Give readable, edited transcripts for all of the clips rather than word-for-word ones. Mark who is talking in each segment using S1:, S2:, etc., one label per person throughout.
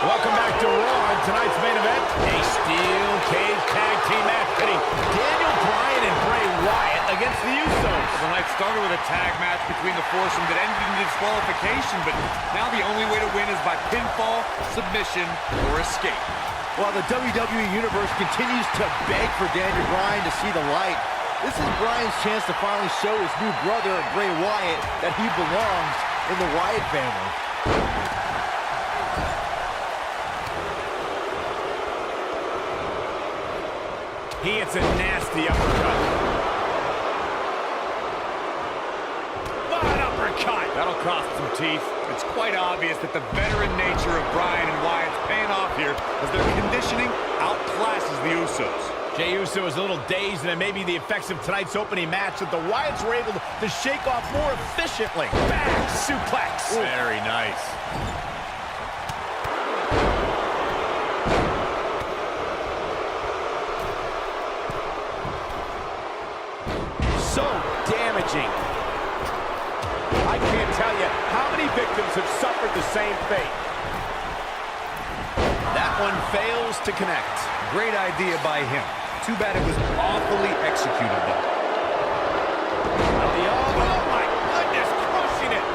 S1: Welcome back to Raw. And tonight's main event, a steel cage tag team match pitting Daniel Bryan and Bray Wyatt against the Usos.
S2: The night started with a tag match between the foursome that ended in disqualification, but now the only way to win is by pinfall, submission, or escape.
S3: While the WWE Universe continues to beg for Daniel Bryan to see the light, this is Bryan's chance to finally show his new brother, Bray Wyatt, that he belongs in the Wyatt family.
S1: He hits a nasty uppercut. What uppercut!
S2: That'll cost some teeth. It's quite obvious that the veteran nature of Bryan and Wyatt's paying off here as their conditioning outclasses the Usos.
S1: Jey Uso is a little dazed, and it may be the effects of tonight's opening match that the Wyatts were able to shake off more efficiently. Back suplex.
S2: Ooh. Very nice.
S1: So damaging. I can't tell you how many victims have suffered the same fate. That one fails to connect.
S2: Great idea by him. Too bad it was awfully executed, though.
S1: Oh, my goodness, crushing it.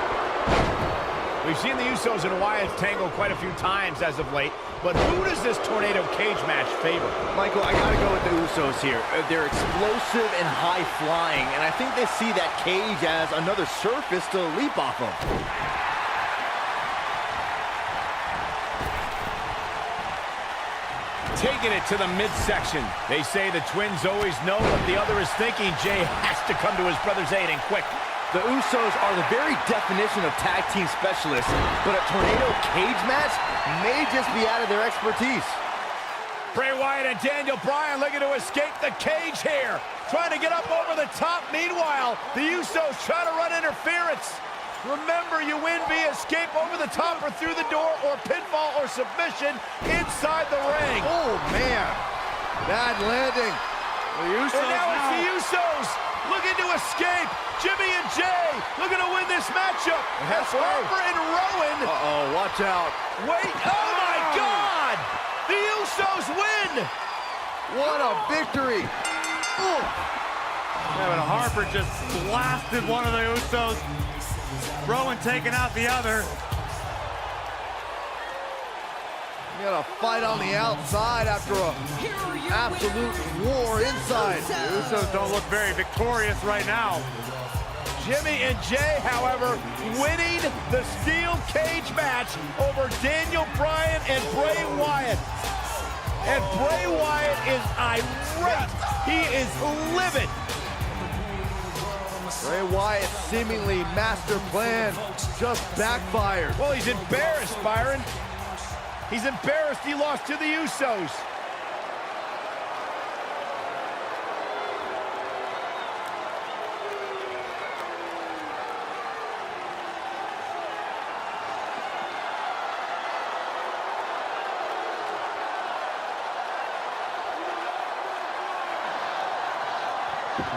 S1: We've seen the Usos and Wyatts tangle quite a few times as of late, but who does this tornado cage match favor?
S3: Michael, I gotta go with the Usos here. They're explosive and high-flying, and I think they see that cage as another surface to leap off of.
S1: Taking it to the midsection. They say the twins always know what the other is thinking. Jey has to come to his brother's aid and quick.
S3: The Usos are the very definition of tag team specialists, but a tornado cage match may just be out of their expertise.
S1: Bray Wyatt and Daniel Bryan looking to escape the cage here. Trying to get up over the top. Meanwhile, the Usos try to run interference. Remember, you win via escape over the top or through the door, or pinfall or submission inside the ring.
S3: Oh, man. Bad landing. The Usos
S1: and now it's the Usos looking to escape. Jimmy and Jey looking to win this matchup. As Harper and Rowan.
S3: Uh-oh, watch out.
S1: Wait, oh my God! The Usos win!
S3: What a victory.
S2: Yeah, but Harper just blasted one of the Usos. Rowan taking out the other.
S3: You got a fight on the outside after a absolute war inside.
S2: The Usos don't look very victorious right now.
S1: Jimmy and Jey, however, winning the steel cage match over Daniel Bryan and Bray Wyatt. And Bray Wyatt is irate. He is livid.
S3: Bray Wyatt's seemingly master plan just backfired.
S1: Well, he's embarrassed, Byron. He's embarrassed he lost to the Usos.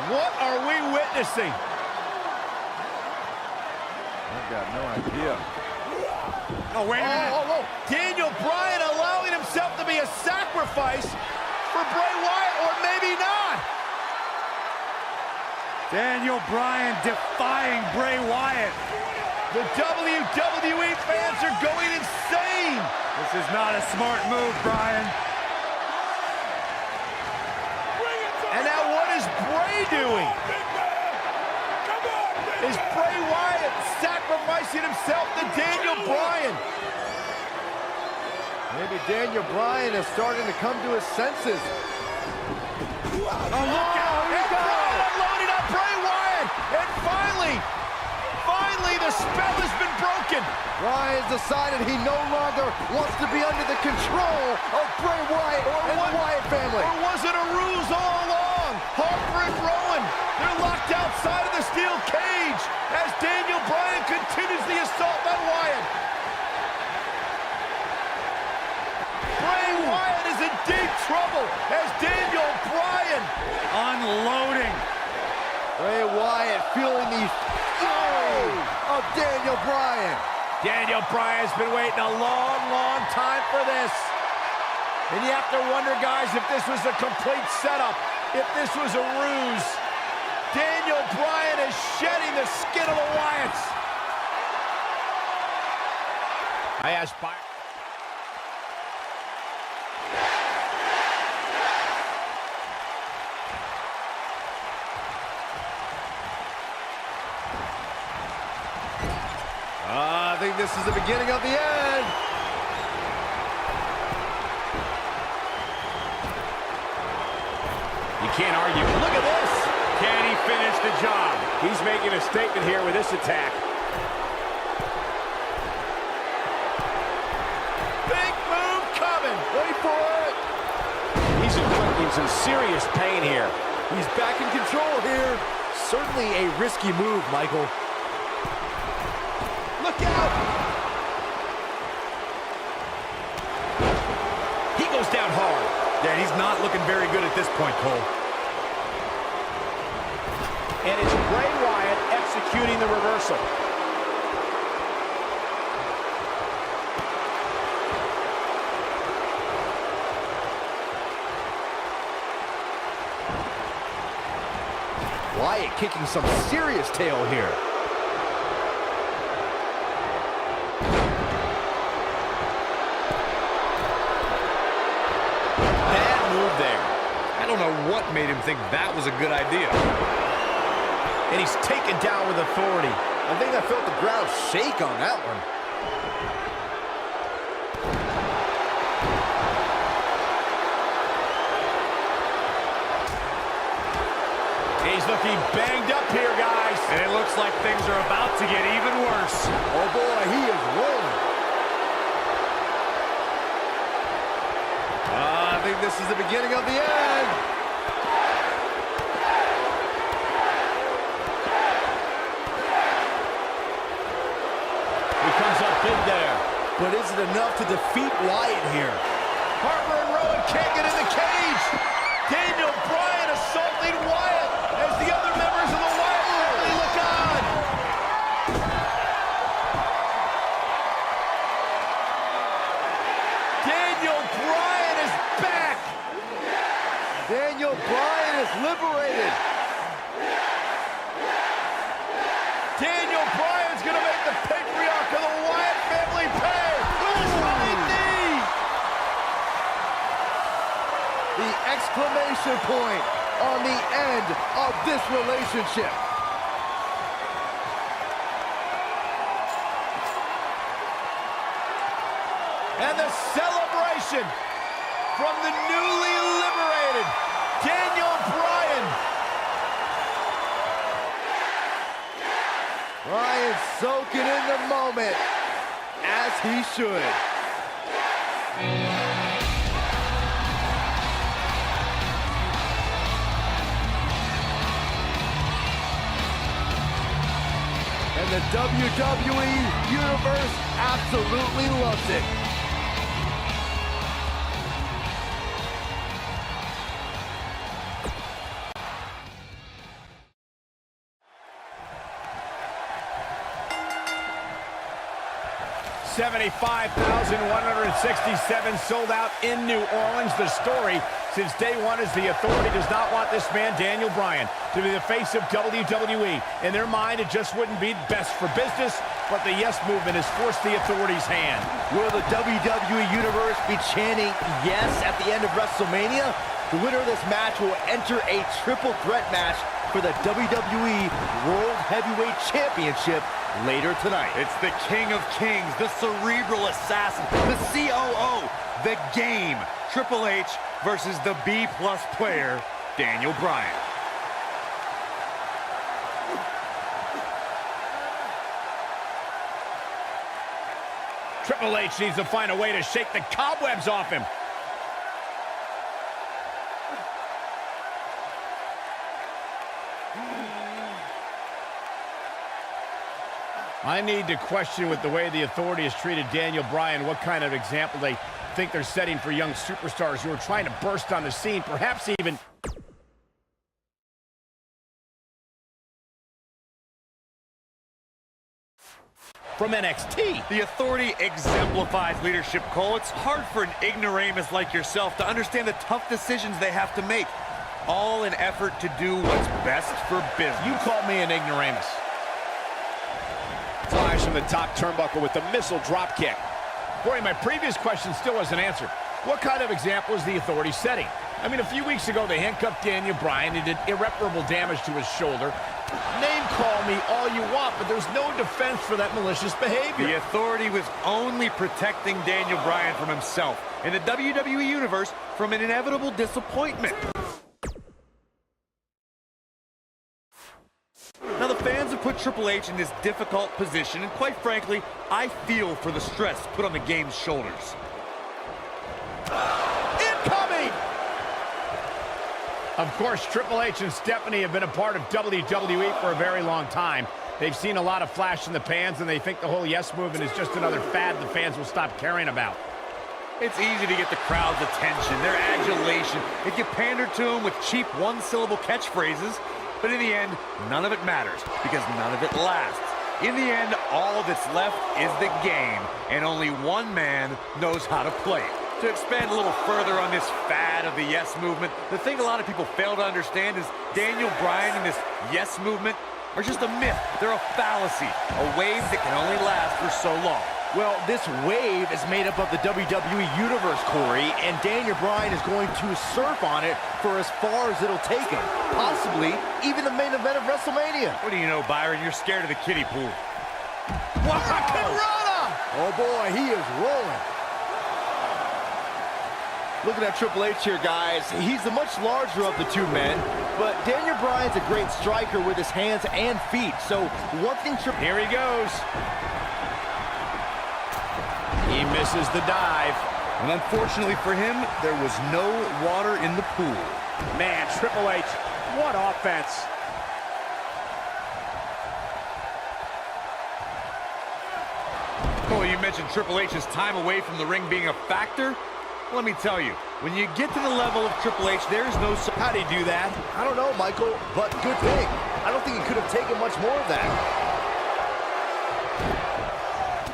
S1: What are we witnessing?
S3: I've got no idea.
S2: Oh, wait a minute.
S1: Daniel Bryan allowing himself to be a sacrifice for Bray Wyatt, or maybe not.
S2: Daniel Bryan defying Bray Wyatt.
S1: The WWE fans are going insane.
S2: This is not a smart move, Bryan.
S1: And now what is Bray doing? Is Bray Wyatt sacrificing himself to Daniel Bryan?
S3: Maybe Daniel Bryan is starting to come to his senses.
S1: Oh, look out! And Bryan loading up Bray Wyatt! And finally, the spell has been broken!
S3: Bryan's decided he no longer wants to be under the control of Bray Wyatt and the Wyatt family.
S1: Or was it a ruse all along? Harper and Rowan, they're locked outside of the steel cage as Daniel Bryan continues the assault on Wyatt. Bray Wyatt is in deep trouble as Daniel Bryan
S2: Unloading.
S3: Bray Wyatt feeling the fury of Daniel Bryan.
S1: Daniel Bryan's been waiting a long, long time for this. And you have to wonder, guys, if this was a complete setup, if this was a ruse. Daniel Bryan is shedding the skin of the Wyatts. I asked Byron.
S3: I think this is the beginning of the end.
S1: You can't argue. Look at this.
S2: Can he finish the job?
S1: He's making a statement here with this attack. Big move coming. Wait for it. He's inflicting some serious pain here.
S3: He's back in control here. Certainly a risky move, Michael.
S1: Look out! He goes down hard.
S2: Yeah, he's not looking very good at this point, Cole.
S1: And it's Bray Wyatt executing the reversal.
S3: Wyatt kicking some serious tail here.
S2: I don't know what made him think that was a good idea.
S1: And he's taken down with authority.
S3: I think I felt the ground shake on that one.
S1: He's looking banged up here, guys.
S2: And it looks like things are about to get even worse.
S3: Oh boy, he is rolling. I think this is the beginning of the end.
S1: He comes up big there.
S3: But is it enough to defeat Wyatt here?
S1: Harper and Rowan can't get in the cage. Daniel Bryan assaulting Wyatt as the other members of the Wyatt family look on. Daniel Bryan is back.
S3: Daniel Bryan is liberated.
S1: Daniel Bryan's going to make the patriarch of the Wyatt family pay with his running knee.
S3: The exclamation point on the end of this relationship.
S1: And the celebration from the newly liberated Daniel Bryan.
S3: Bryan soaking in the moment, as he should. And the WWE Universe absolutely loves it.
S1: $75,167 sold out in New Orleans. The story since day one is the Authority does not want this man, Daniel Bryan, to be the face of WWE. In their mind, it just wouldn't be best for business, but the Yes Movement has forced the Authority's hand.
S3: Will the WWE Universe be chanting yes at the end of WrestleMania? The winner of this match will enter a triple threat match for the WWE World Heavyweight Championship later tonight.
S2: It's the King of Kings, the Cerebral Assassin, the COO, the Game, Triple H versus the B-plus player, Daniel Bryan.
S1: Triple H needs to find a way to shake the cobwebs off him. I need to question with the way the Authority has treated Daniel Bryan, what kind of example they think they're setting for young superstars who are trying to burst on the scene, perhaps even... from NXT.
S2: The Authority exemplifies leadership, Cole. It's hard for an ignoramus like yourself to understand the tough decisions they have to make, all in effort to do what's best for business.
S1: You called me an ignoramus. Flies from the top turnbuckle with the missile drop kick. Corey, my previous question still wasn't answered. What kind of example is the Authority setting? I mean, a few weeks ago, they handcuffed Daniel Bryan and did irreparable damage to his shoulder. Name call me all you want, but there's no defense for that malicious behavior.
S2: The Authority was only protecting Daniel Bryan from himself, and the WWE Universe from an inevitable disappointment. Now, the fans have put Triple H in this difficult position, and quite frankly, I feel for the stress put on the game's shoulders.
S1: Incoming! Of course, Triple H and Stephanie have been a part of WWE for a very long time. They've seen a lot of flash in the pans, and they think the whole yes movement is just another fad the fans will stop caring about.
S2: It's easy to get the crowd's attention, their adulation, if you pander to them with cheap one-syllable catchphrases. But in the end, none of it matters, because none of it lasts. In the end, all that's left is the game, and only one man knows how to play it. To expand a little further on this fad of the yes movement, the thing a lot of people fail to understand is Daniel Bryan and this yes movement are just a myth. They're a fallacy, a wave that can only last for so long.
S3: Well, this wave is made up of the WWE Universe, Corey, and Daniel Bryan is going to surf on it for as far as it'll take him. Possibly even the main event of WrestleMania.
S2: What do you know, Byron? You're scared of the kiddie pool.
S1: Wow.
S3: Oh boy, he is rolling. Looking at Triple H here, guys. He's the much larger of the two men, but Daniel Bryan's a great striker with his hands and feet. So one thing
S1: Here he goes. He misses the dive.
S2: And unfortunately for him, there was no water in the pool.
S1: Man, Triple H, what offense.
S2: Cole, you mentioned Triple H's time away from the ring being a factor. Let me tell you, when you get to the level of Triple H, there's no...
S1: How'd he do that?
S3: I don't know, Michael, but good thing. I don't think he could have taken much more of that.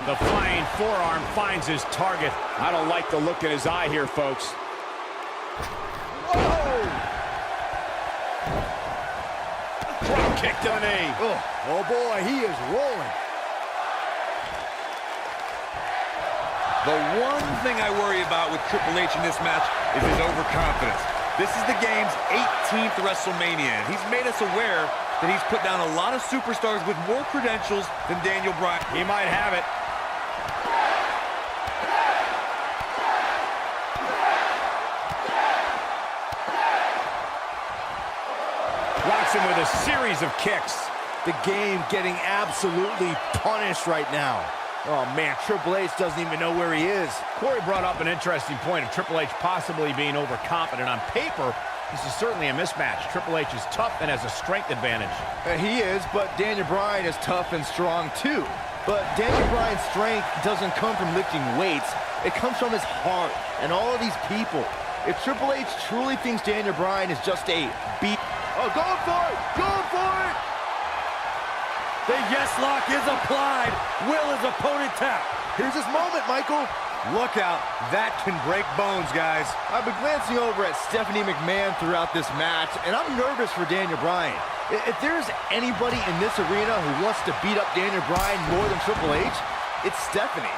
S1: The flying forearm finds his target. I don't like the look in his eye here, folks. Whoa! Drop kick to the knee.
S3: Oh boy, he is rolling.
S2: The one thing I worry about with Triple H in this match is his overconfidence. This is the game's 18th WrestleMania, and he's made us aware that he's put down a lot of superstars with more credentials than Daniel Bryan.
S1: He might have it. Rocks him with a series of kicks.
S3: The game getting absolutely punished right now. Oh man, Triple H doesn't even know where he is.
S1: Corey brought up an interesting point of Triple H possibly being overconfident. On paper, this is certainly a mismatch. Triple H is tough and has a strength advantage.
S3: He is, but Daniel Bryan is tough and strong too. But Daniel Bryan's strength doesn't come from lifting weights. It comes from his heart and all of these people. If Triple H truly thinks Daniel Bryan is just a beat... Oh, going for it! Going for it!
S2: The yes lock is applied. Will his opponent tap.
S3: Here's his moment, Michael.
S2: Look out. That can break bones, guys.
S3: I've been glancing over at Stephanie McMahon throughout this match, and I'm nervous for Daniel Bryan. If there's anybody in this arena who wants to beat up Daniel Bryan more than Triple H, it's Stephanie.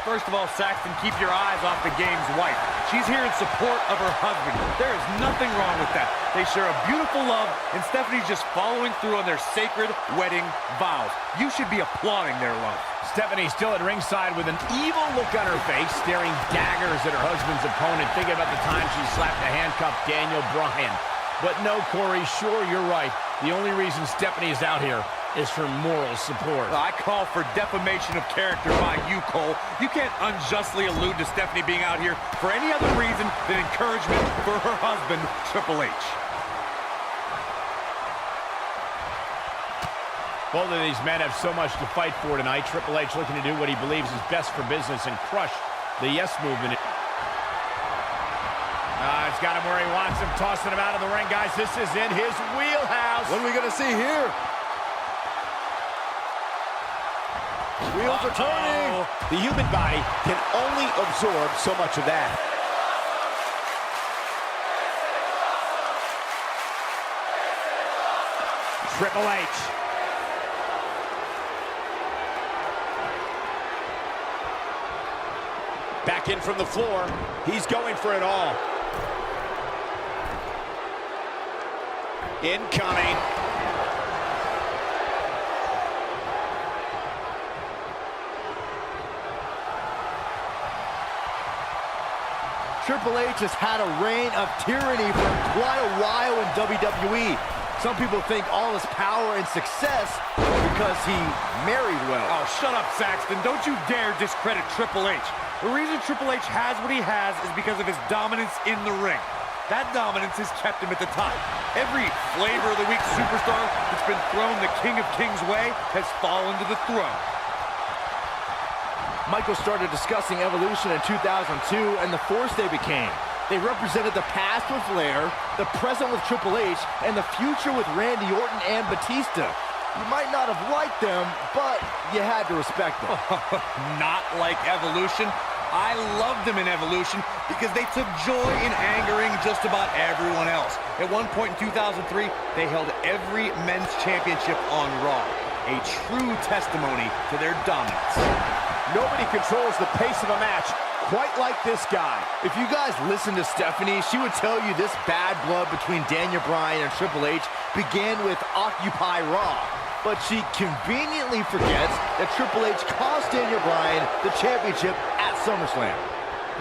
S2: First of all, Saxton, keep your eyes off the game's wife. She's here in support of her husband. There is nothing wrong with that. They share a beautiful love, and Stephanie's just following through on their sacred wedding vows. You should be applauding their love.
S1: Stephanie still at ringside with an evil look on her face, staring daggers at her husband's opponent, thinking about the time she slapped a handcuffed Daniel Bryan. But no, Corey, sure, you're right. The only reason Stephanie is out here is for moral support.
S2: I call for defamation of character by you, Cole. You can't unjustly allude to Stephanie being out here for any other reason than encouragement for her husband, Triple H.
S1: Both of these men have so much to fight for tonight. Triple H looking to do what he believes is best for business and crush the yes movement. It's got him where he wants him, tossing him out of the ring, guys. This is in his wheelhouse.
S3: What are we going to see here?
S1: Wheels are turning. The human body can only absorb so much of that. Triple H. Back in from the floor. He's going for it all. Incoming.
S3: Triple H has had a reign of tyranny for quite a while in WWE. Some people think all his power and success is because he married well.
S2: Oh, shut up, Saxton. Don't you dare discredit Triple H. The reason Triple H has what he has is because of his dominance in the ring. That dominance has kept him at the top. Every flavor of the week superstar that's been thrown the King of Kings way has fallen to the throne.
S3: Michael started discussing Evolution in 2002 and the force they became. They represented the past with Flair, the present with Triple H, and the future with Randy Orton and Batista. You might not have liked them, but you had to respect them.
S2: Not like Evolution. I loved them in Evolution because they took joy in angering just about everyone else. At one point in 2003, they held every men's championship on Raw. A true testimony to their dominance.
S1: Nobody controls the pace of a match quite like this guy.
S3: If you guys listen to Stephanie, she would tell you this bad blood between Daniel Bryan and Triple H began with Occupy Raw. But she conveniently forgets that Triple H cost Daniel Bryan the championship at SummerSlam.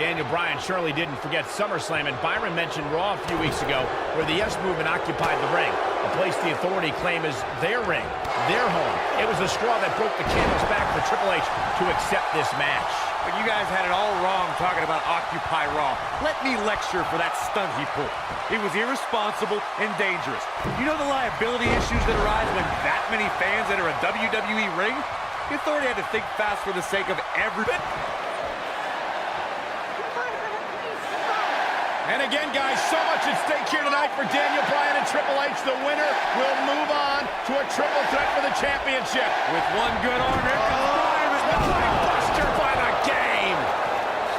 S1: Daniel Bryan surely didn't forget SummerSlam, and Byron mentioned Raw a few weeks ago where the Yes Movement occupied the ring, a place the Authority claim is their ring, their home. It was the straw that broke the camel's back for Triple H to accept this match.
S2: But you guys had it all wrong talking about Occupy Raw. Let me lecture for that stunt he pulled. It was irresponsible and dangerous. You know the liability issues that arise when that many fans enter a WWE ring? The Authority had to think fast for the sake of every bit.
S1: And again, guys, so much at stake here tonight for Daniel Bryan and Triple H. The winner will move on to a triple threat for the championship.
S2: With one good arm, here comes Bryan.
S1: Buster by the game.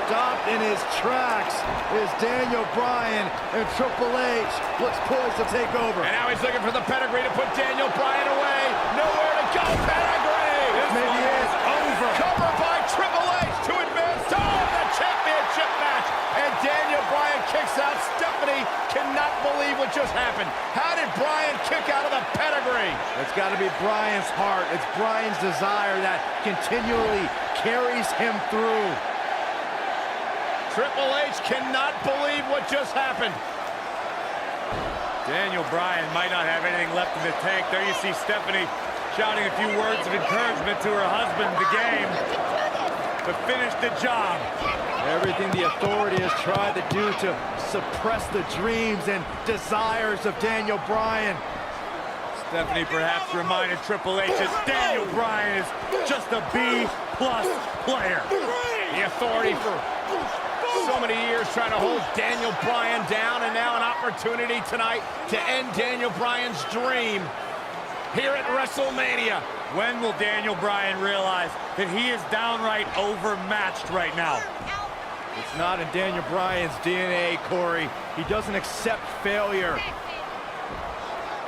S3: Stopped in his tracks is Daniel Bryan, and Triple H looks poised to take over.
S1: And now he's looking for the pedigree to put Daniel Bryan away. Nowhere to go, pedigree.
S2: This
S1: maybe
S2: is over.
S1: Cover by Triple H to advance to the championship match. And Daniel Bryan kicks out. Stephanie cannot believe what just happened. How did Bryan kick out of the pedigree?
S3: It's got to be Bryan's heart. It's Bryan's desire that continually carries him through.
S1: Triple H cannot believe what just happened.
S2: Daniel Bryan might not have anything left in the tank. There you see Stephanie shouting a few words of encouragement to her husband, the game, to finish the job.
S3: Everything the Authority has tried to do to suppress the dreams and desires of Daniel Bryan.
S2: Stephanie perhaps reminded Triple H that Daniel Bryan is just a B-plus player.
S1: The Authority for so many years trying to hold Daniel Bryan down, and now an opportunity tonight to end Daniel Bryan's dream here at WrestleMania.
S2: When will Daniel Bryan realize that he is downright overmatched right now?
S3: It's not in Daniel Bryan's DNA, Corey. He doesn't accept failure.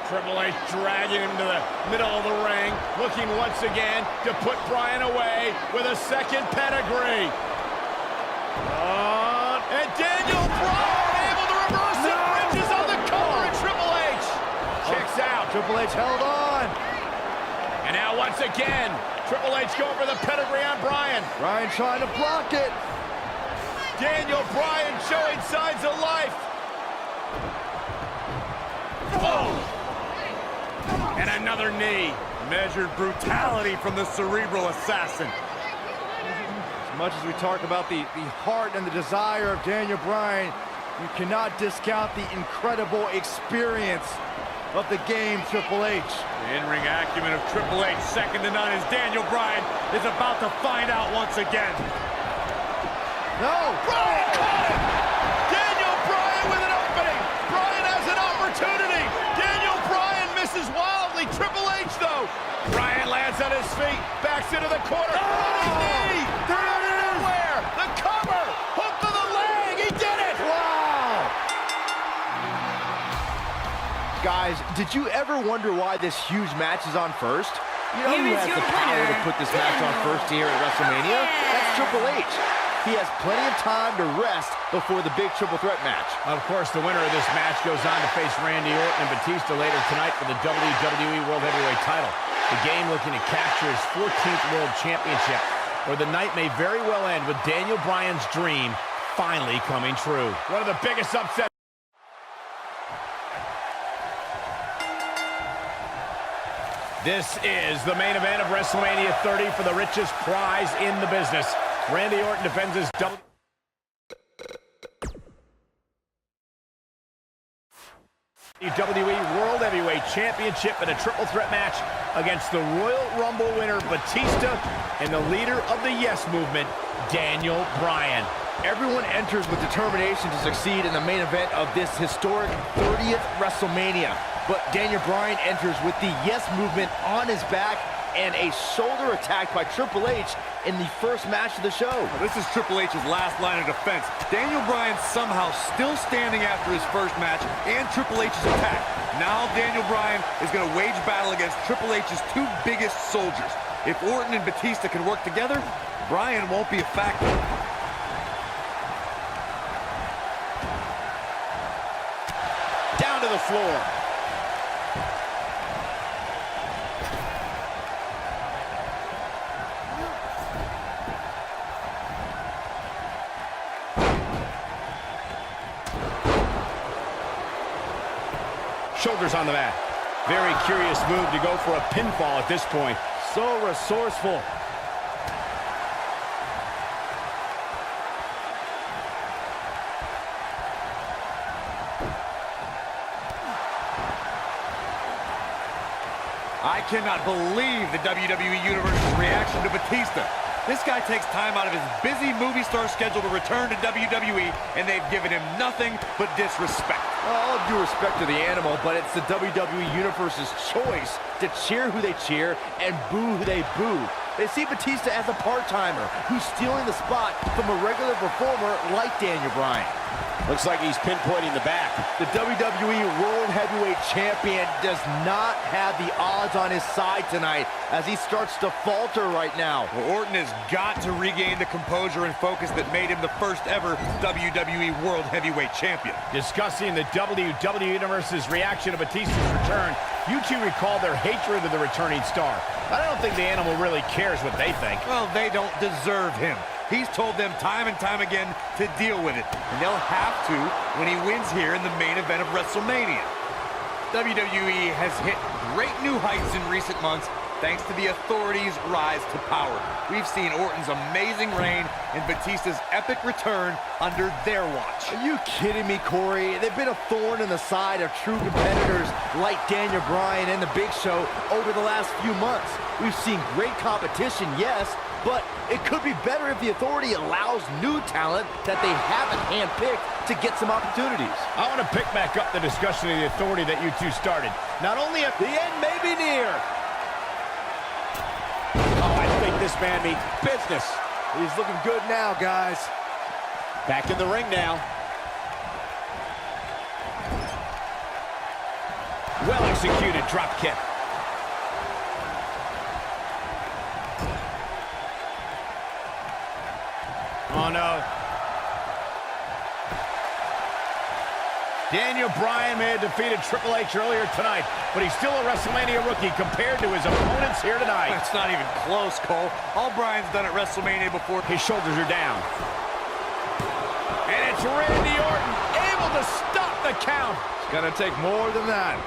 S1: Triple H dragging him to the middle of the ring, looking once again to put Bryan away with a second pedigree. And Daniel Bryan able to reverse it, bridges on the cover, and Triple H kicks out.
S3: Triple H held on.
S1: And now once again, Triple H going for the pedigree on Bryan.
S3: Bryan trying to block it.
S1: Daniel Bryan showing signs of life. Oh! And another knee.
S2: Measured brutality from the cerebral assassin.
S3: As much as we talk about the heart and the desire of Daniel Bryan, you cannot discount the incredible experience of the game, Triple H.
S2: The in-ring acumen of Triple H, second to none, as Daniel Bryan is about to find out once again.
S3: No!
S1: Bryan caught it! Daniel Bryan with an opening! Bryan has an opportunity! Daniel Bryan misses wildly. Triple H, though. Bryan lands on his feet, backs Press into the corner. Knee! They're out of nowhere. The cover. Hook to the leg. He did it.
S3: Wow! Guys, did you ever wonder why this huge match is on first? You know who has the power to put this match on first here at WrestleMania? That's Triple H. He has plenty of time to rest before the big triple threat match.
S1: Of course, the winner of this match goes on to face Randy Orton and Batista later tonight for the WWE World Heavyweight title. The game looking to capture his 14th World Championship, where the night may very well end with Daniel Bryan's dream finally coming true. One of the biggest upsets. This is the main event of WrestleMania 30 for the richest prize in the business. Randy Orton defends his WWE World Heavyweight Championship in a triple threat match against the Royal Rumble winner Batista and the leader of the Yes Movement, Daniel Bryan.
S3: Everyone enters with determination to succeed in the main event of this historic 30th WrestleMania. But Daniel Bryan enters with the Yes Movement on his back and a shoulder attack by Triple H in the first match of the show.
S2: This is Triple H's last line of defense. Daniel Bryan somehow still standing after his first match and Triple H's attack. Now Daniel Bryan is going to wage battle against Triple H's two biggest soldiers. If Orton and Batista can work together, Bryan won't be a factor.
S1: Down to the floor. Shoulders on the mat. Very curious move to go for a pinfall at this point.
S3: So resourceful.
S2: I cannot believe the WWE Universe's reaction to Batista. This guy takes time out of his busy movie star schedule to return to WWE, and they've given him nothing but disrespect.
S3: All due respect to the animal, but it's the WWE Universe's choice to cheer who they cheer and boo who they boo. They see Batista as a part-timer who's stealing the spot from a regular performer like Daniel Bryan.
S1: Looks like he's pinpointing the back.
S3: The WWE World Heavyweight Champion does not have the odds on his side tonight as he starts to falter right now.
S2: Well, Orton has got to regain the composure and focus that made him the first ever WWE World Heavyweight Champion.
S1: Discussing the WWE Universe's reaction to Batista's return, you two recall their hatred of the returning star. I don't think the animal really cares what they think.
S2: Well, they don't deserve him. He's told them time and time again to deal with it, and they'll have to when he wins here in the main event of WrestleMania. WWE has hit great new heights in recent months thanks to the Authority's rise to power. We've seen Orton's amazing reign and Batista's epic return under their watch.
S3: Are you kidding me, Corey? They've been a thorn in the side of true competitors like Daniel Bryan and The Big Show over the last few months. We've seen great competition, yes, but it could be better if the Authority allows new talent that they haven't handpicked to get some opportunities.
S1: I want to pick back up the discussion of the Authority that you two started. Not only if the end may be near. Oh, I think this man means business.
S3: He's looking good now, guys.
S1: Back in the ring now. Well executed drop kick. Oh, no. Daniel Bryan may have defeated Triple H earlier tonight, but he's still a WrestleMania rookie compared to his opponents here tonight.
S2: It's not even close, Cole. All Bryan's done at WrestleMania before.
S1: His shoulders are down. And it's Randy Orton able to stop the count.
S3: It's going to take more than that.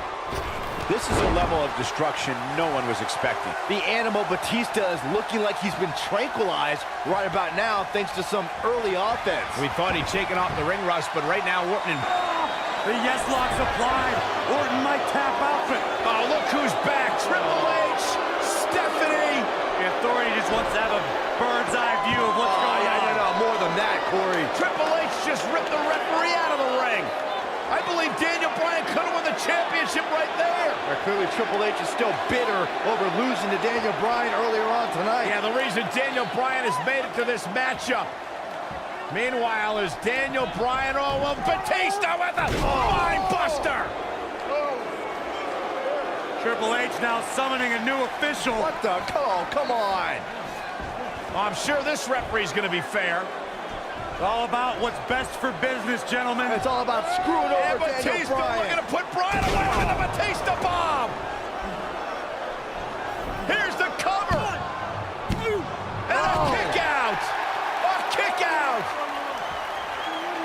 S1: This is a level of destruction no one was expecting.
S3: The animal Batista is looking like he's been tranquilized right about now thanks to some early offense.
S1: We thought he'd shaken off the ring rust, but right now Orton and...
S2: The yes lock's applied. Orton might tap out.
S1: Oh, look who's back. Triple H, Stephanie.
S2: The Authority just wants to have a bird's eye view of what's going on.
S3: No, more than that, Corey.
S1: Triple H just ripped the referee out of the ring. I believe Daniel Bryan could have won the championship right there.
S3: Clearly Triple H is still bitter over losing to Daniel Bryan earlier on tonight.
S1: Yeah, the reason Daniel Bryan has made it to this matchup. Meanwhile, is Daniel Bryan, oh, well, Batista with a spine buster.
S2: Triple H now summoning a new official.
S3: What the? Come on.
S1: I'm sure this referee's going to be fair.
S2: It's all about what's best for business, gentlemen.
S3: It's all about screwing over
S1: And
S3: Daniel
S1: Batista
S3: Bryan.
S1: looking to put Bryan away with a Batista bomb. Here's the cover. And a kick out. A kick out.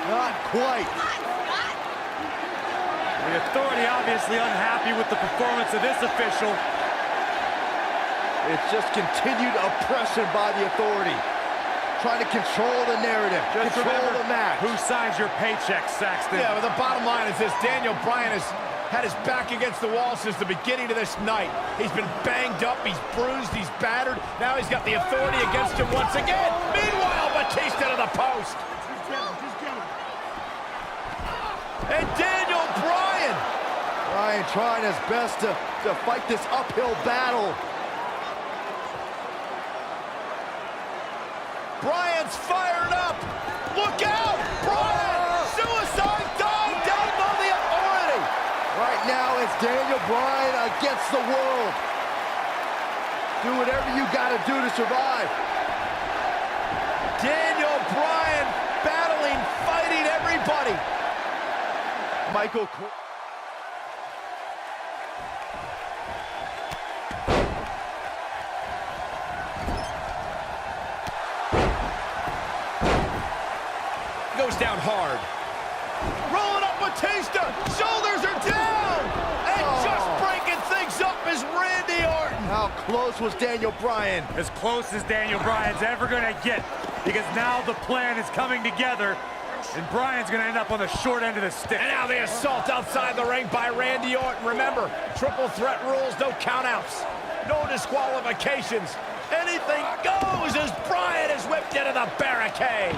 S3: Not quite.
S2: The Authority obviously unhappy with the performance of this official.
S3: It's just continued oppression by the Authority. Trying to control the narrative,
S2: Just
S3: control
S2: remember,
S3: the match.
S2: who signs your paycheck, Saxton?
S1: Yeah, but the bottom line is this. Daniel Bryan has had his back against the wall since the beginning of this night. He's been banged up, he's bruised, he's battered. Now he's got the Authority against him once again. Meanwhile, Batista to the post. And Daniel Bryan.
S3: Bryan trying his best to fight this uphill battle.
S1: Bryan's fired up. Look out! Bryan! Suicide dive down on the Authority.
S3: Right now, it's Daniel Bryan against the world. Do whatever you gotta do to survive.
S1: Daniel Bryan battling, fighting everybody.
S3: Michael.
S1: Goes down hard. Rolling up Batista. Shoulders are down. And just breaking things up is Randy Orton.
S3: How close was Daniel Bryan?
S2: As close as Daniel Bryan's ever going to get, because now the plan is coming together, and Bryan's going to end up on the short end of the stick.
S1: And now the assault outside the ring by Randy Orton. Remember, triple threat rules, no countouts, no disqualifications. Anything goes as Bryan is whipped into the barricade.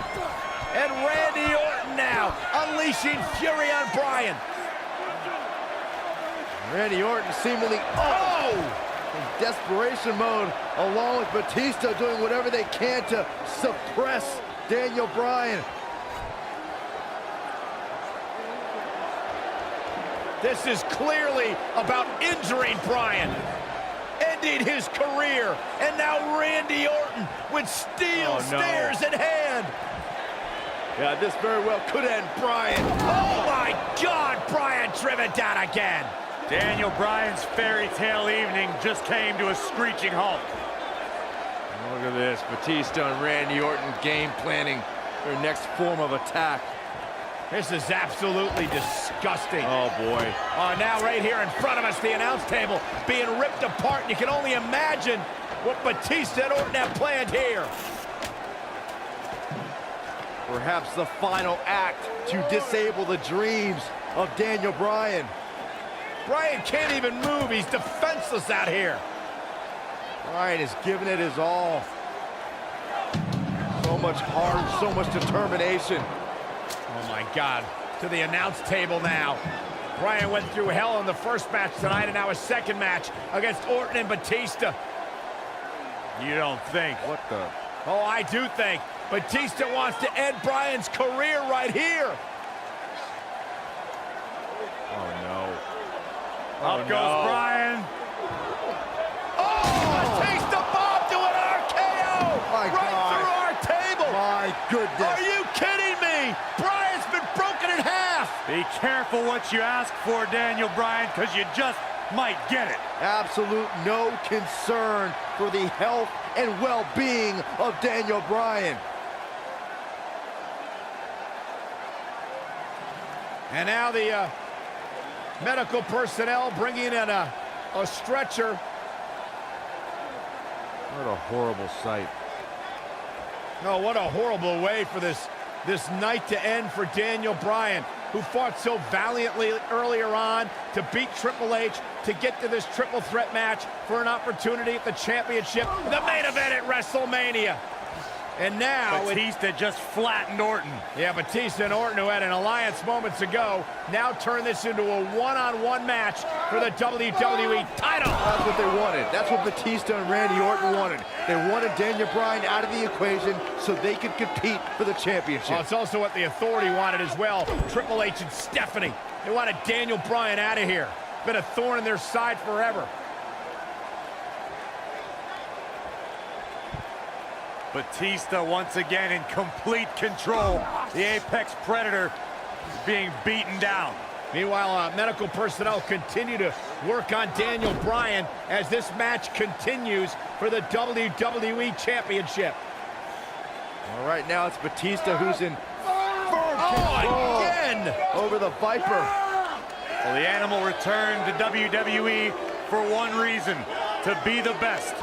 S1: And Randy Orton now unleashing fury on Bryan.
S3: Randy Orton seemingly in desperation mode, along with Batista doing whatever they can to suppress Daniel Bryan.
S1: This is clearly about injuring Bryan, ending his career, and now Randy Orton with steel stairs in hand.
S3: Yeah, this very well could end Bryan.
S1: Oh my God, Bryan driven down again.
S2: Daniel Bryan's fairy tale evening just came to a screeching halt.
S3: Look at this, Batista and Randy Orton game planning their next form of attack.
S1: This is absolutely disgusting.
S3: Oh boy.
S1: Now right here in front of us, the announce table being ripped apart. And you can only imagine what Batista and Orton have planned here.
S3: Perhaps the final act to disable the dreams of Daniel Bryan.
S1: Bryan can't even move. He's defenseless out here.
S3: Bryan is giving it his all. So much heart, so much determination.
S1: Oh my God. To the announce table now. Bryan went through hell in the first match tonight, and now a second match against Orton and Batista.
S2: You don't think?
S3: What the?
S1: Oh, I do think. Batista wants to end Bryan's career right here.
S3: Oh no.
S2: Up goes Bryan.
S1: Oh, Batista bomb to an RKO.
S3: My
S1: right
S3: God.
S1: through our table.
S3: My goodness.
S1: Are you kidding me? Bryan's been broken in half.
S2: Be careful what you ask for, Daniel Bryan, because you just might get it.
S3: Absolute no concern for the health and well-being of Daniel Bryan.
S1: And now the medical personnel bringing in a stretcher.
S3: What a horrible sight.
S1: Oh, what a horrible way for this night to end for Daniel Bryan, who fought so valiantly earlier on to beat Triple H, to get to this triple threat match for an opportunity at the championship, the main event at WrestleMania. And now
S2: Batista just flattened Orton.
S1: Yeah, Batista and Orton, who had an alliance moments ago, now turn this into a one-on-one match for the WWE title.
S3: That's what they wanted. That's what Batista and Randy Orton wanted. They wanted Daniel Bryan out of the equation so they could compete for the championship.
S1: Well, it's also what the Authority wanted as well. Triple H and Stephanie. They wanted Daniel Bryan out of here. Been a thorn in their side forever.
S2: Batista once again in complete control. The Apex Predator is being beaten down.
S1: Meanwhile, medical personnel continue to work on Daniel Bryan as this match continues for the WWE Championship.
S3: All right, now it's Batista who's in firm control
S1: again
S3: over the Viper.
S2: Well, the Animal returned to WWE for one reason, to be the best.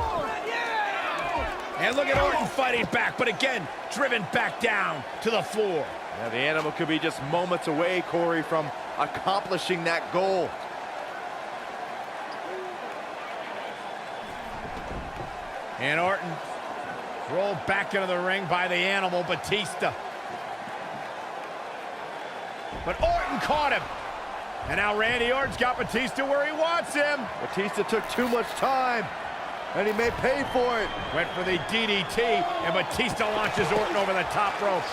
S1: And look at Orton fighting back, but again, driven back down to the floor.
S3: Now the Animal could be just moments away, Corey, from accomplishing that goal.
S1: And Orton rolled back into the ring by the Animal, Batista. But Orton caught him. And now Randy Orton's got Batista where he wants him.
S3: Batista took too much time, and he may pay for it.
S1: Went for the DDT, and Batista launches Orton over the top rope.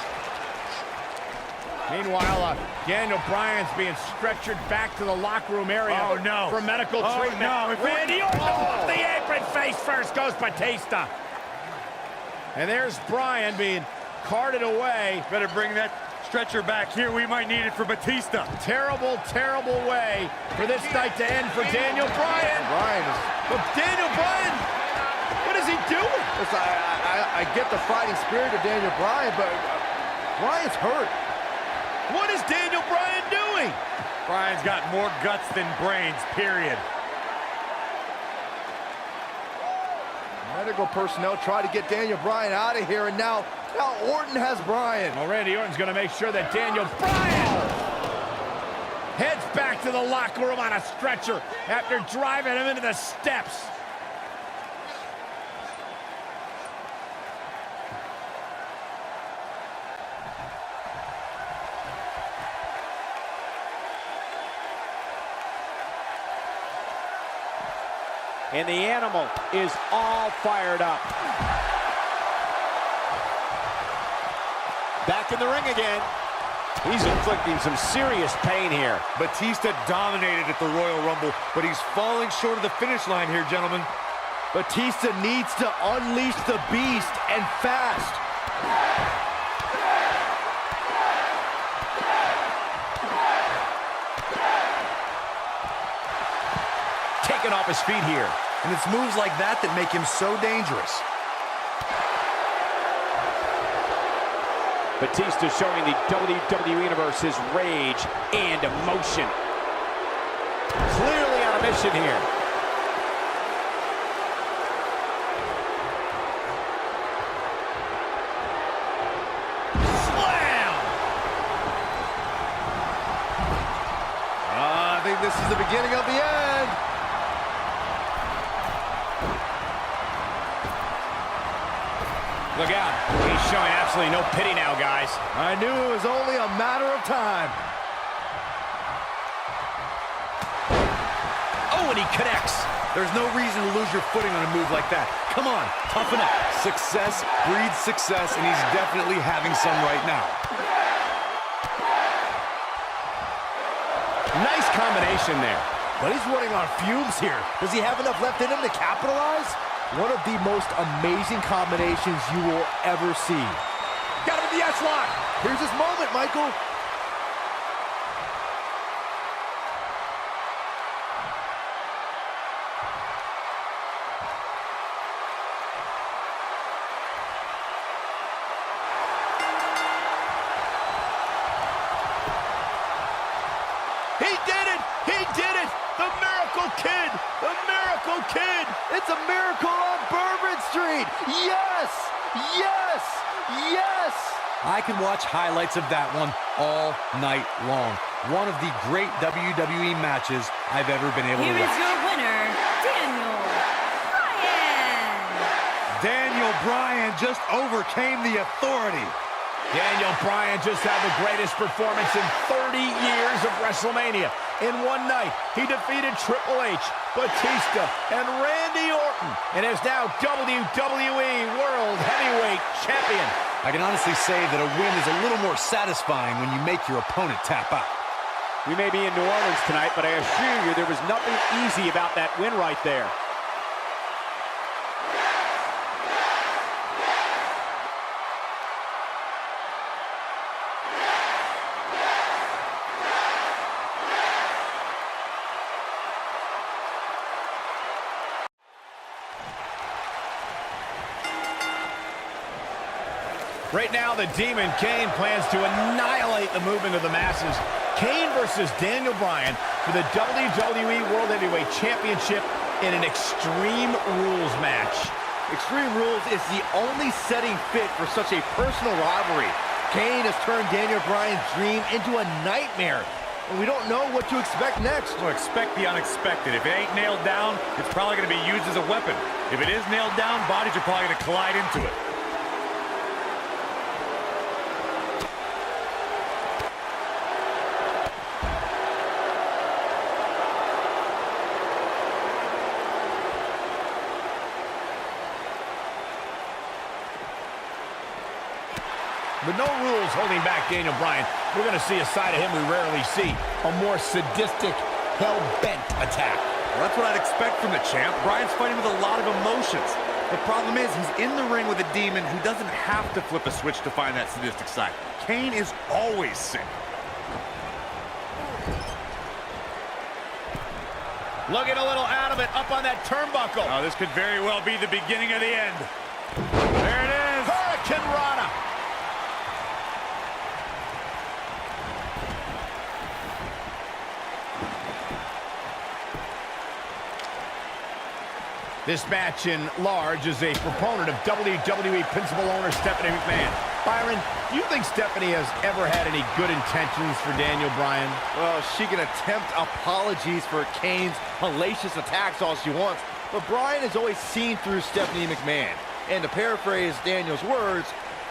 S1: Meanwhile, Daniel Bryan's being stretchered back to the locker room area for medical treatment.
S2: No.
S1: Randy Orton off the apron, face first goes Batista. And there's Bryan being carted away.
S2: Better bring that stretcher back here. We might need it for Batista.
S1: Terrible, terrible way for this night to end for Daniel Bryan. But Daniel Bryan, what is he doing?
S3: Listen, I get the fighting spirit of Daniel Bryan, but Bryan's hurt.
S1: What is Daniel Bryan doing?
S2: Bryan's got more guts than brains, period.
S3: Medical personnel try to get Daniel Bryan out of here, and now Orton has Bryan.
S1: Well, Randy Orton's going to make sure that Daniel Bryan heads back to the locker room on a stretcher after driving him into the steps.
S4: And the Animal is all fired up. Back in the ring again. He's inflicting some serious pain here.
S2: Batista dominated at the Royal Rumble, but he's falling short of the finish line here, gentlemen.
S3: Batista needs to unleash the beast, and fast.
S1: Taken off his feet here.
S2: And it's moves like that that make him so dangerous.
S4: Batista showing the WWE Universe his rage and emotion. Clearly on a mission here.
S1: Slam!
S3: I think this is the beginning of the end.
S1: Look out. He's showing absolutely no pity now, guys.
S3: I knew it was only a matter of time.
S1: Oh, and he connects.
S2: There's no reason to lose your footing on a move like that. Come on, toughen up. Success breeds success, and he's definitely having some right now.
S1: Nice combination there.
S3: But he's running on fumes here. Does he have enough left in him to capitalize? One of the most amazing combinations you will ever see.
S1: Got him in the S-lock.
S3: Here's his moment, Michael.
S1: He did it! He did it! The Miracle Kid! The Miracle Kid!
S3: It's a miracle on Bourbon Street! Yes! Yes! Yes!
S2: I can watch highlights of that one all night long. One of the great WWE matches I've ever been able to
S5: Here is
S2: watch.
S5: your winner, Daniel Bryan.
S2: Daniel Bryan Bryan just overcame the authority.
S1: Daniel Bryan just had the greatest performance in 30 years of WrestleMania. In one night, he defeated Triple H, Batista, and Randy Orton, and is now WWE World Heavyweight Champion.
S5: I can honestly say that a win is a little more satisfying when you make your opponent tap out.
S4: We may be in New Orleans tonight, but I assure you there was nothing easy about that win right there.
S1: Right now, the Demon Kane plans to annihilate the movement of the masses. Kane versus Daniel Bryan for the WWE World Heavyweight Championship in an Extreme Rules match.
S3: Extreme Rules is the only setting fit for such a personal rivalry. Kane has turned Daniel Bryan's dream into a nightmare, and we don't know what to expect next.
S2: So expect the unexpected. If it ain't nailed down, it's probably going to be used as a weapon. If it is nailed down, bodies are probably going to collide into it.
S1: With no rules holding back Daniel Bryan, we're going to see a side of him we rarely see. A more sadistic, hell-bent attack.
S2: Well, that's what I'd expect from the champ. Bryan's fighting with a lot of emotions. The problem is he's in the ring with a demon who doesn't have to flip a switch to find that sadistic side. Kane is always sick.
S1: Looking a little out of it, up on that turnbuckle.
S2: Oh, this could very well be the beginning of the end. There it is.
S1: Hurricane Rana. This match in large is a proponent of WWE principal owner Stephanie McMahon. Byron, do you think Stephanie has ever had any good intentions for Daniel Bryan?
S3: Well, she can attempt apologies for Kane's hellacious attacks all she wants, but Bryan has always seen through Stephanie McMahon. And to paraphrase Daniel's words,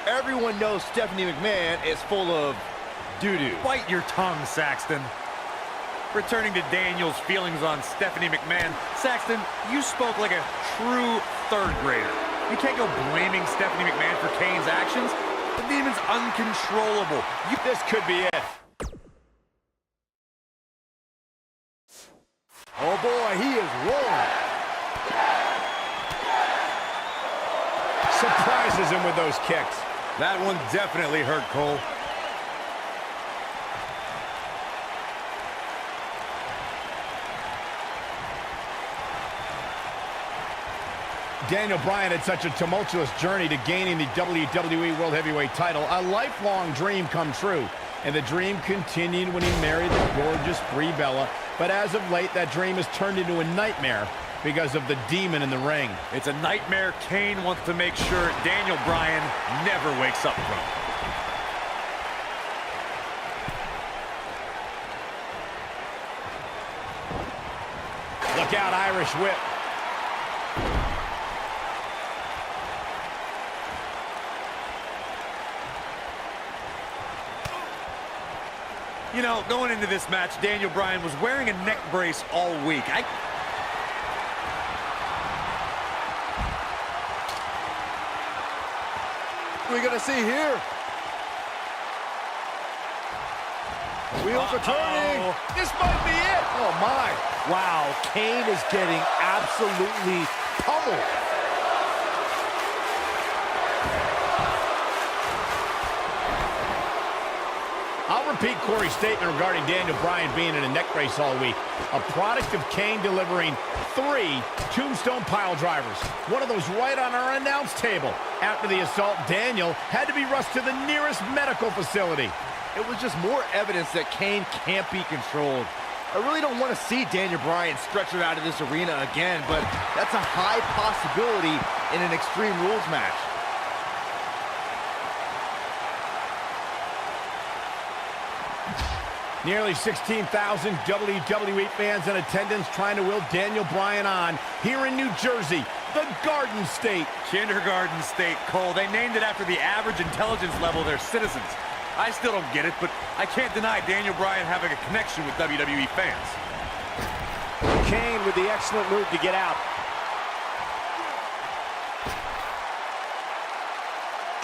S3: everyone knows Stephanie McMahon is full of doo-doo.
S2: Bite your tongue, Saxton. Returning to Daniel's feelings on Stephanie McMahon, Saxton, you spoke like a true third grader. You can't go blaming Stephanie McMahon for Kane's actions. The demon's uncontrollable.
S1: This could be it.
S3: Oh boy, he is rolling.
S1: Surprises him with those kicks.
S2: That one definitely hurt, Cole.
S1: Daniel Bryan had such a tumultuous journey to gaining the WWE World Heavyweight title, a lifelong dream come true. And the dream continued when he married the gorgeous Brie Bella. But as of late, that dream has turned into a nightmare because of the demon in the ring.
S2: It's a nightmare Kane wants to make sure Daniel Bryan never wakes up from.
S1: Look out, Irish whip.
S2: You know, going into this match, Daniel Bryan was wearing a neck brace all week.
S3: What are we gonna see here? Wheels are turning.
S1: This might be it.
S3: Oh my. Wow, Kane is getting absolutely pummeled.
S1: I'll repeat Corey's statement regarding Daniel Bryan being in a neck brace all week. A product of Kane delivering 3 tombstone pile drivers. One of those right on our announce table. After the assault, Daniel had to be rushed to the nearest medical facility.
S3: It was just more evidence that Kane can't be controlled. I really don't want to see Daniel Bryan stretched out of this arena again, but that's a high possibility in an Extreme Rules match.
S1: Nearly 16,000 WWE fans in attendance trying to will Daniel Bryan on here in New Jersey the Garden State.
S2: Kindergarten State, Cole. They named it after the average intelligence level of their citizens. I still don't get it, but I can't deny Daniel Bryan having a connection with WWE fans.
S4: Kane with the excellent move to get out.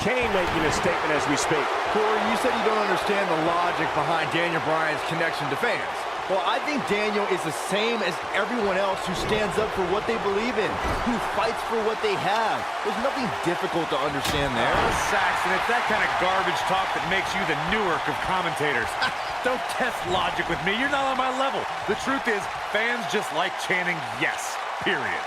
S4: Kane making a statement as we speak.
S3: Corey, you said you don't understand the logic behind Daniel Bryan's connection to fans. Well, I think Daniel is the same as everyone else who stands up for what they believe in, who fights for what they have. There's nothing difficult to understand there.
S2: Saxton, it's that kind of garbage talk that makes you the Newark of commentators. Don't test logic with me. You're not on my level. The truth is, fans just like chanting yes, period.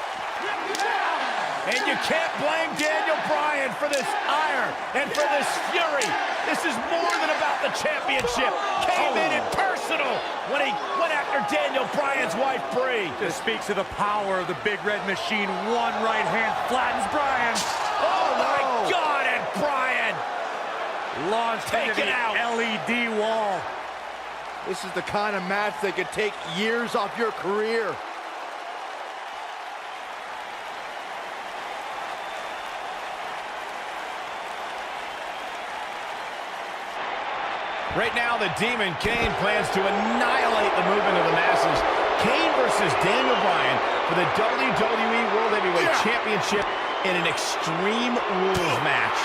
S1: And you can't blame Daniel Bryan for this ire and for this fury. This is more than about the championship. Kane made it personal when he went after Daniel Bryan's wife, Brie.
S2: This speaks to the power of the Big Red Machine. One right hand flattens Bryan.
S1: Oh, my God, and Bryan
S2: Launched into the LED wall.
S3: This is the kind of match that could take years off your career.
S1: Right now, the Demon Kane plans to annihilate the movement of the masses. Kane versus Daniel Bryan for the WWE World Heavyweight Championship in an Extreme Rules match.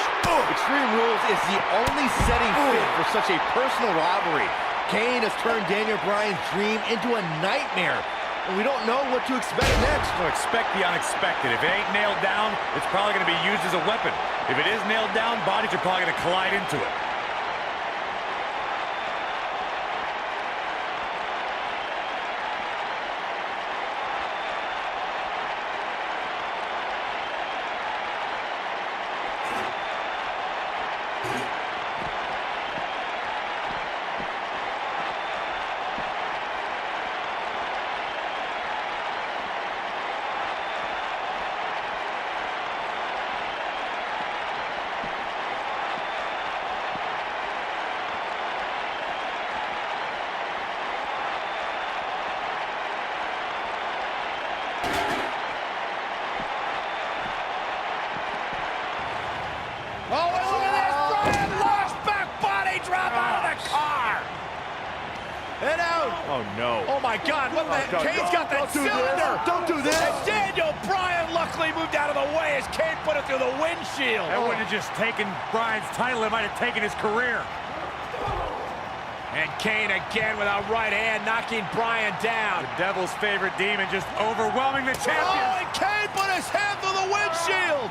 S3: Extreme Rules is the only setting fit for such a personal rivalry. Kane has turned Daniel Bryan's dream into a nightmare, and we don't know what to expect next.
S2: So expect the unexpected. If it ain't nailed down, it's probably going to be used as a weapon. If it is nailed down, bodies are probably going to collide into it.
S1: Oh, and look at this! Bryan launched back body drop out of the car! And out!
S4: Oh, no.
S1: Oh, my God, what the heck? Kane's got that cylinder!
S3: Don't do this!
S1: And Daniel Bryan luckily moved out of the way as Kane put it through the windshield.
S2: That wouldn't have just taken Bryan's title, it might have taken his career.
S1: And Kane again with a right hand knocking Bryan down.
S2: The Devil's favorite demon just overwhelming the champion.
S1: Oh, and Kane put his hand through the windshield!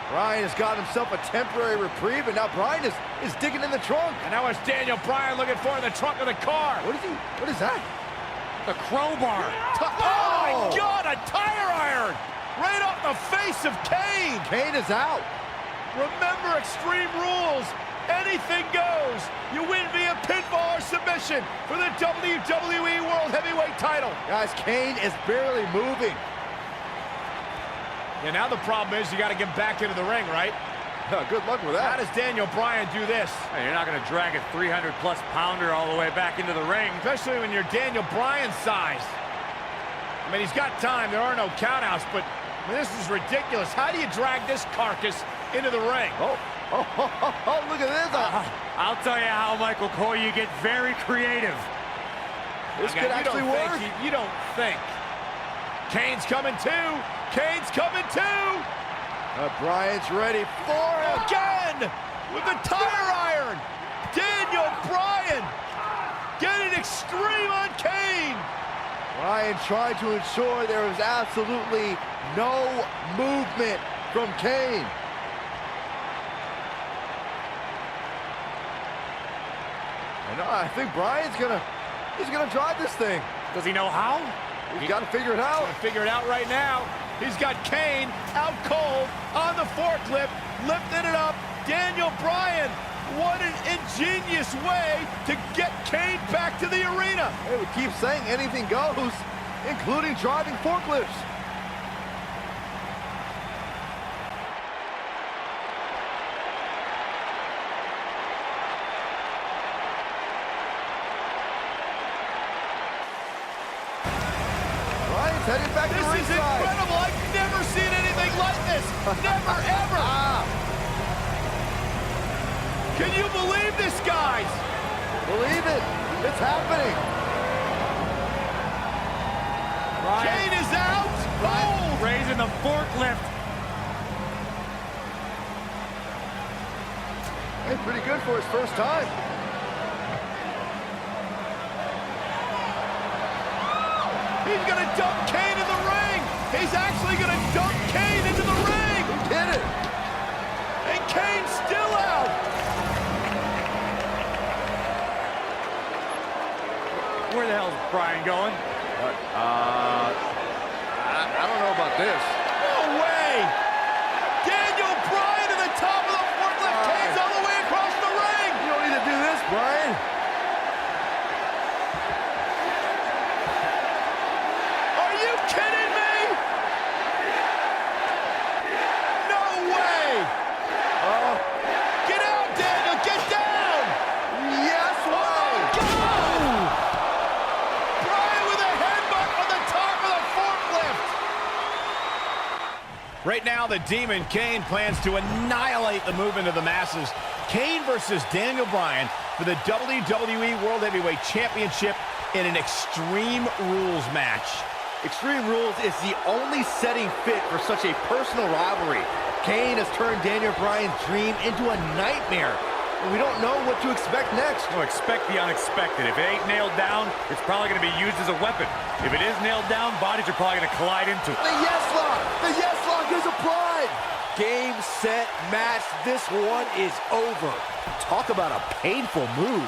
S3: Bryan has got himself a temporary reprieve, and now Bryan is digging in the trunk.
S1: And now it's Daniel Bryan looking for in the trunk of the car.
S3: What is that?
S2: The crowbar.
S1: Oh, my God, a tire iron! Right off the face of Kane!
S3: Kane is out.
S1: Remember Extreme Rules. Anything goes. You win via pinfall or submission for the WWE World Heavyweight title.
S3: Guys, Kane is barely moving.
S1: Yeah, now the problem is you got to get back into the ring, right?
S3: Good luck with
S1: How
S3: that.
S1: does Daniel Bryan do this?
S2: Hey, you're not going to drag a 300-plus pounder all the way back into the ring.
S1: Especially when you're Daniel Bryan's size. I mean, he's got time. There are no countouts, but I mean, this is ridiculous. How do you drag this carcass into the ring?
S3: Oh, look at this.
S2: I'll tell you how, Michael Cole, you get very creative.
S3: This could actually work.
S1: You don't think. Kane's coming too. Kane's coming too.
S3: Bryan's ready for it.
S1: Again with the tire iron. Daniel Bryan getting extreme on Kane.
S3: Bryan trying to ensure there is absolutely no movement from Kane. And I think Bryan's he's gonna drive this thing.
S2: Does he know how?
S3: He's got to figure it out.
S1: Figure it out right now. He's got Kane out cold on the forklift, lifting it up. Daniel Bryan, what an ingenious way to get Kane back to the arena.
S3: Hey, we keep saying anything goes, including driving forklifts. Bryan's heading back to
S1: This is
S3: ringside.
S1: incredible. I've never seen like this. Never, ever. Can you believe this, guys?
S3: Believe it. It's happening.
S1: Kane is out. Bold.
S2: Raising the forklift.
S3: Hey, pretty good for his first time.
S1: He's going to dump Kane in the ring. He's actually going to dump Kane into the ring.
S3: He did it.
S1: And Kane's still out.
S2: Where the hell's Bryan going?
S3: I don't know about this.
S1: No way. Daniel Bryan to the top of the forklift. Kane's all the way across the ring.
S3: You don't need to do this, Bryan.
S1: Are you kidding me? No way. Get out, Daniel. Get down.
S3: Yes, way.
S1: God. Bryan with a headbutt on the top of the forklift. Right now, the Demon Kane plans to annihilate the movement of the masses. Kane versus Daniel Bryan for the WWE World Heavyweight Championship in an Extreme Rules match.
S3: Extreme Rules is the only setting fit for such a personal rivalry. Kane has turned Daniel Bryan's dream into a nightmare, and we don't know what to expect next.
S2: No, expect the unexpected. If it ain't nailed down, it's probably going to be used as a weapon. If it is nailed down, bodies are probably going to collide into it.
S3: The yes lock! The yes lock is applied! Game, set, match. This one is over. Talk about a painful move.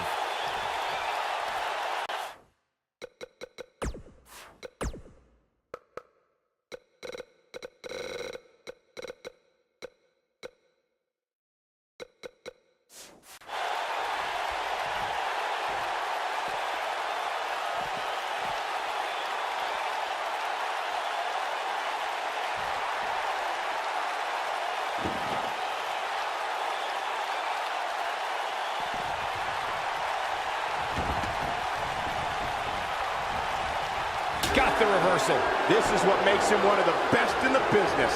S1: Got the reversal.
S4: This is what makes him one of the best in the business.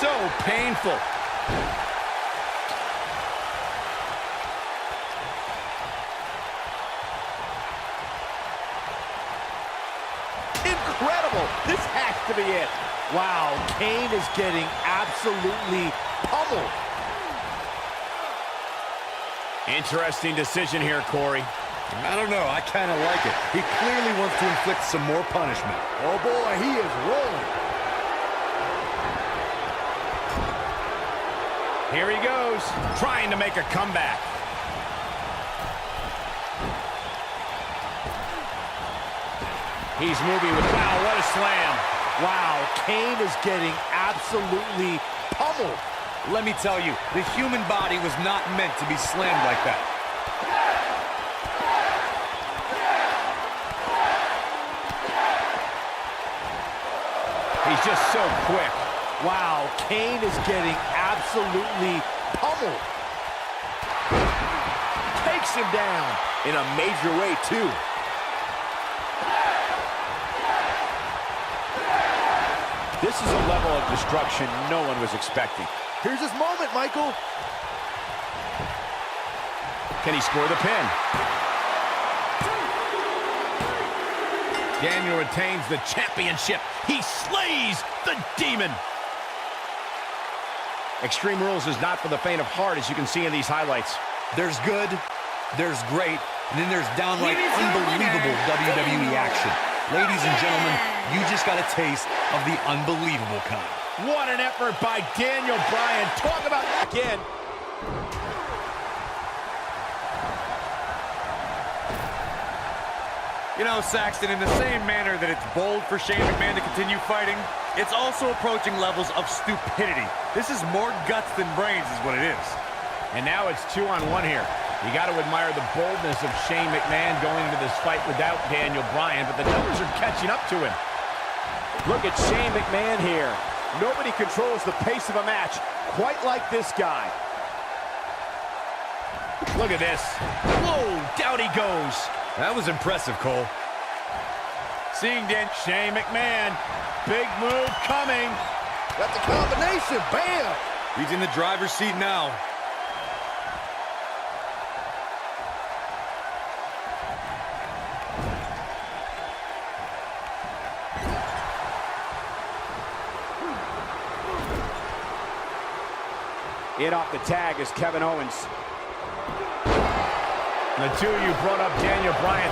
S1: So painful.
S3: Incredible! This has to be it. Wow, Kane is getting absolutely pummeled.
S1: Interesting decision here, Corey.
S5: I don't know. I kind of like it. He clearly wants to inflict some more punishment.
S3: Oh boy, he is rolling.
S1: Here he goes, trying to make a comeback. He's moving with, wow, what a slam.
S3: Wow, Kane is getting absolutely pummeled.
S5: Let me tell you, the human body was not meant to be slammed like that.
S1: He's just so quick.
S3: Wow, Kane is getting absolutely pummeled. Takes him down in a major way, too.
S4: This is a level of destruction no one was expecting.
S3: Here's his moment, Michael.
S1: Can he score the pin? Daniel retains the championship. He slays the Demon. Extreme Rules is not for the faint of heart, as you can see in these highlights.
S5: There's good, there's great, and then there's downright unbelievable WWE action. Ladies and gentlemen, you just got a taste of the unbelievable kind.
S1: What an effort by Daniel Bryan. Talk about again.
S2: You know, Saxton, in the same manner that it's bold for Shane McMahon to continue fighting, it's also approaching levels of stupidity. This is more guts than brains is what it is.
S1: And now it's 2-on-1 here. You got to admire the boldness of Shane McMahon going into this fight without Daniel Bryan, but the numbers are catching up to him.
S4: Look at Shane McMahon here. Nobody controls the pace of a match quite like this guy.
S1: Look at this. Whoa, down he goes.
S5: That was impressive, Cole.
S1: Seeing Shane McMahon. Big move coming.
S3: That's a combination. Bam!
S5: He's in the driver's seat now.
S4: In off the tag is Kevin Owens.
S1: The two of you brought up Daniel Bryan.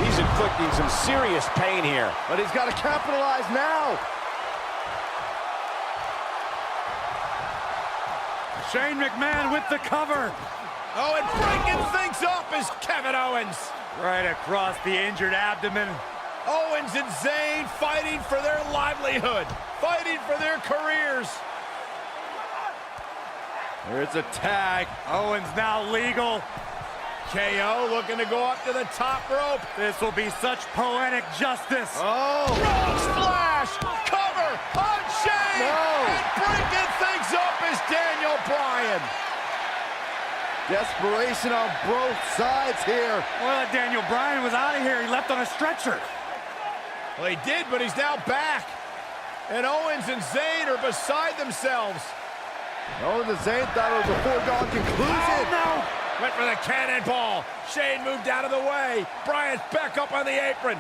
S4: He's inflicting some serious pain here.
S3: But he's got to capitalize now.
S2: Shane McMahon with the cover.
S1: Oh, and breaking things up is Kevin Owens.
S2: Right across the injured abdomen.
S1: Owens and Zayn fighting for their livelihood, fighting for their careers.
S3: There's a tag.
S2: Owens now legal.
S1: KO looking to go up to the top rope.
S2: This will be such poetic justice.
S3: Oh!
S1: Frog splash! Cover on Shane!
S3: No.
S1: And breaking things up is Daniel Bryan.
S3: Desperation on both sides here.
S2: Well, Daniel Bryan was out of here. He left on a stretcher.
S1: Well, he did, but he's now back. And Owens and Zayn are beside themselves.
S3: Owens and Zayn thought it was a foregone conclusion.
S1: Oh, no! Went for the cannonball. Shane moved out of the way. Bryan's back up on the apron.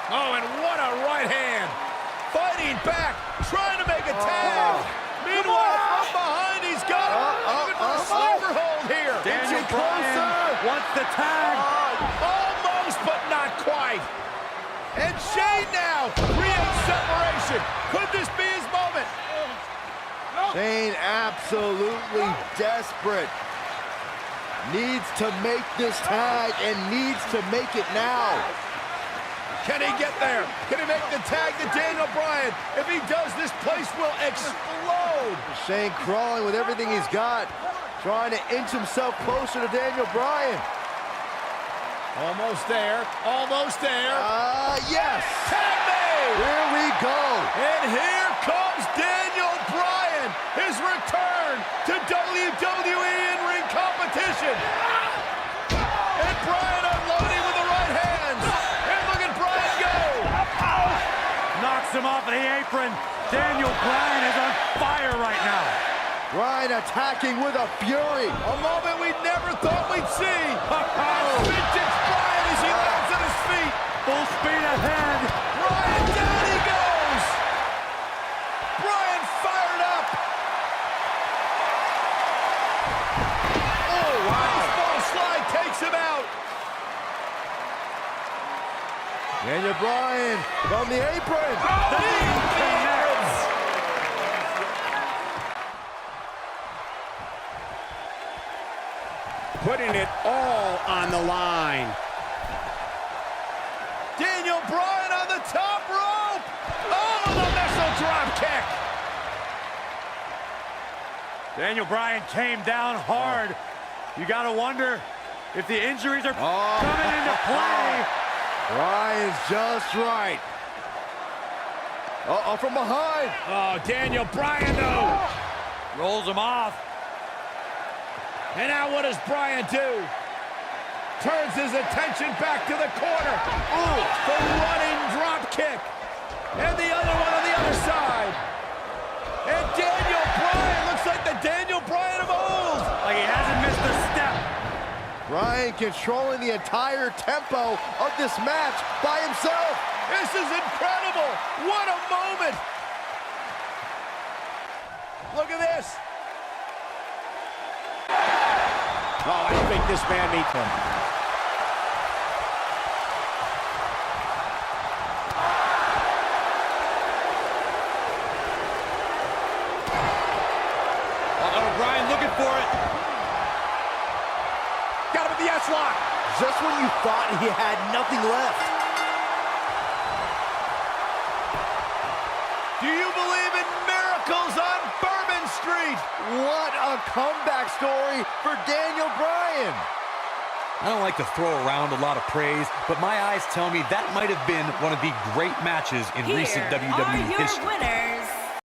S1: Oh, and what a right hand. Fighting back, trying to make a tag. Meanwhile, from behind, he's got him. Looking for a sleeper hold here.
S2: Daniel Bryan wants the tag.
S1: Almost, but not quite. And Shane now creates separation. Could this be his moment?
S3: Shane absolutely desperate. Needs to make this tag and needs to make it now.
S1: Can he get there? Can he make the tag to Daniel Bryan? If he does, this place will explode.
S3: Shane crawling with everything he's got, trying to inch himself closer to Daniel Bryan.
S1: Almost there, almost there.
S3: Yes!
S1: Tag made!
S3: Here we go!
S1: And here comes Daniel Bryan, his return to WWE in-ring competition. And Bryan unloading with the right hands. And look at Bryan go.
S2: Knocks him off the apron. Daniel Bryan is on fire right now.
S3: Bryan attacking with a fury.
S1: A moment we never thought we'd see. Vintage Bryan as he lands on his feet.
S2: Full speed ahead.
S1: Bryan, down he goes. Bryan fired up. Oh, wow. Baseball slide takes him out.
S3: Daniel Bryan from the apron.
S1: The knee connects.
S4: Putting it all on the line.
S1: Daniel Bryan on the top rope. Oh, the missile drop kick.
S2: Daniel Bryan came down hard. You got to wonder if the injuries are coming into play.
S3: Bryan's just right. Uh-oh, from behind.
S1: Oh, Daniel Bryan, though.
S2: Rolls him off.
S1: And now what does Bryan do? Turns his attention back to the corner. Ooh, the running drop kick. And the other one on the other side. And Daniel Bryan looks like the Daniel Bryan of old.
S2: Like he hasn't missed a step.
S3: Bryan controlling the entire tempo of this match by himself.
S1: This is incredible. What a moment. Look at this.
S4: Oh, I think this man needs him.
S2: Bryan looking for it.
S1: Got him with the S-lock.
S3: Just when you thought he had nothing left.
S1: Do you believe in miracles on birthdays? Reed.
S3: What a comeback story for Daniel Bryan.
S5: I don't like to throw around a lot of praise, but my eyes tell me that might have been one of the great matches in recent WWE history.
S6: Winners.